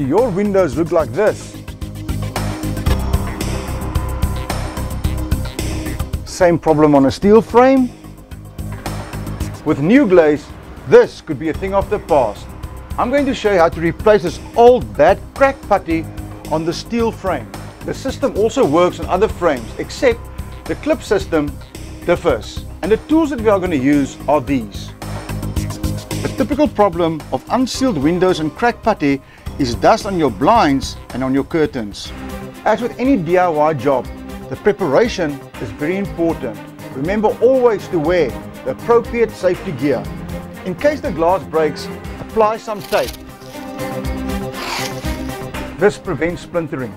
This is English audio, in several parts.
do your windows look like this? Same problem on a steel frame. With Nu-Glaze, this could be a thing of the past. I'm going to show you how to replace this old bad crack putty on the steel frame. The system also works on other frames, except the clip system differs. And the tools that we are going to use are these. A typical problem of unsealed windows and crack putty is dust on your blinds and on your curtains. As with any DIY job, the preparation is very important. Remember always to wear the appropriate safety gear. In case the glass breaks, apply some tape. This prevents splintering.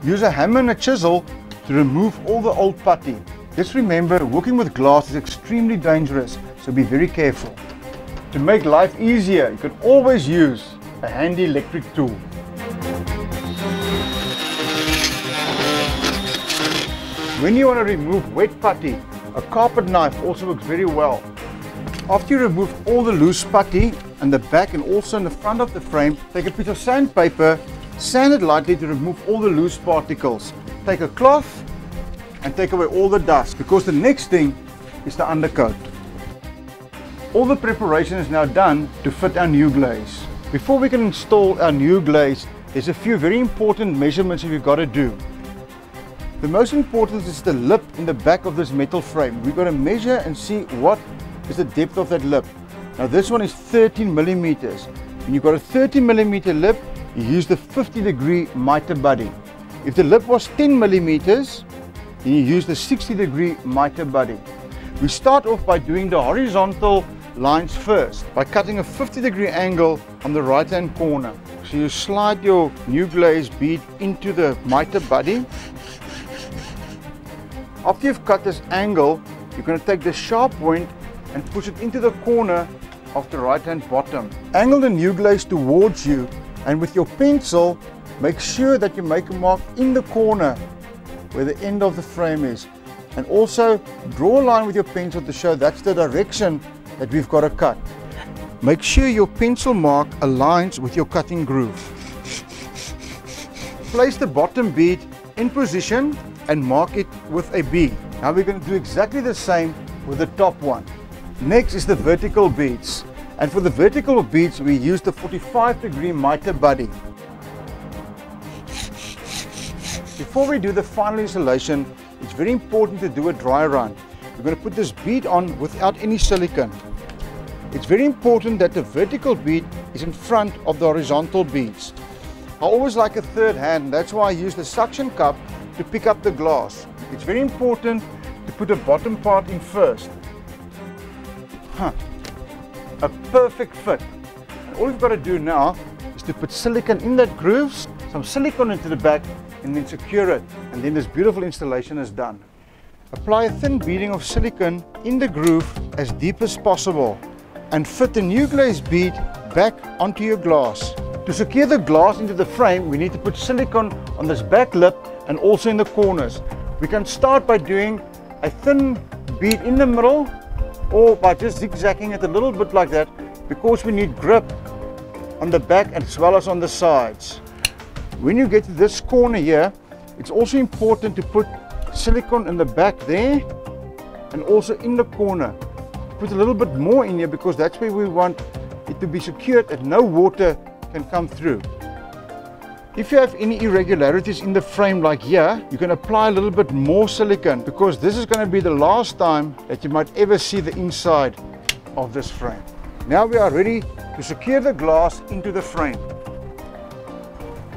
Use a hammer and a chisel to remove all the old putty. Just remember, working with glass is extremely dangerous, so be very careful. To make life easier, you can always use a handy electric tool. When you want to remove wet putty, a carpet knife also works very well. After you remove all the loose putty and the back and also in the front of the frame, take a piece of sandpaper, sand it lightly to remove all the loose particles. Take a cloth and take away all the dust, because the next thing is the undercoat. All the preparation is now done to fit our Nu-Glaze. Before we can install our Nu-Glaze, there's a few very important measurements that we've got to do. The most important is the lip in the back of this metal frame. We've got to measure and see what is the depth of that lip. Now this one is 13 millimeters. When you've got a 30 millimeter lip, you use the 50-degree mitre buddy. If the lip was 10 millimeters, then you use the 60-degree mitre buddy. We start off by doing the horizontal lines first, by cutting a 50-degree angle on the right-hand corner. So you slide your Nu-Glaze bead into the mitre buddy. After you've cut this angle, you're going to take the sharp point and push it into the corner of the right-hand bottom. Angle the Nu-Glaze towards you, and with your pencil, make sure that you make a mark in the corner where the end of the frame is. And also draw a line with your pencil to show that's the direction that we've got to cut. Make sure your pencil mark aligns with your cutting groove. Place the bottom bead in position and mark it with a bead. Now we're going to do exactly the same with the top one. Next is the vertical beads. And for the vertical beads, we use the 45-degree mitre buddy. Before we do the final installation, it's very important to do a dry run. We're going to put this bead on without any silicone. It's very important that the vertical bead is in front of the horizontal beads. I always like a third hand, that's why I use the suction cup to pick up the glass. It's very important to put the bottom part in first. A perfect fit. And all you've got to do now is to put silicone in that grooves, some silicone into the back, and then secure it. And then this beautiful installation is done. Apply a thin beading of silicone in the groove as deep as possible and fit the Nu-Glaze bead back onto your glass. To secure the glass into the frame, we need to put silicone on this back lip and also in the corners. We can start by doing a thin bead in the middle, or by just zigzagging it a little bit like that, because we need grip on the back as well as on the sides. When you get to this corner here, it's also important to put silicone in the back there and also in the corner. Put a little bit more in here because that's where we want it to be secured and no water can come through. If you have any irregularities in the frame like here, you can apply a little bit more silicone, because this is going to be the last time that you might ever see the inside of this frame. Now we are ready to secure the glass into the frame.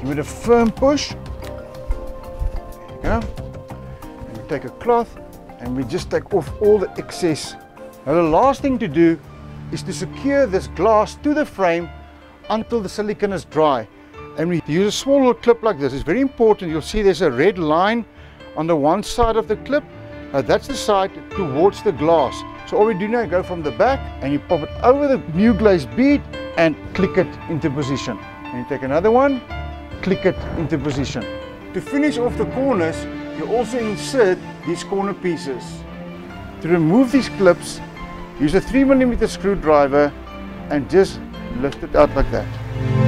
Give it a firm push. There you go. And we take a cloth and we just take off all the excess. Now the last thing to do is to secure this glass to the frame until the silicone is dry. And we use a small little clip like this. It's very important. You'll see there's a red line on the one side of the clip. That's the side towards the glass. So all we do now is go from the back and you pop it over the Nu-Glaze bead and click it into position. And you take another one, click it into position. To finish off the corners, you also insert these corner pieces. To remove these clips, use a 3mm screwdriver and just lift it out like that.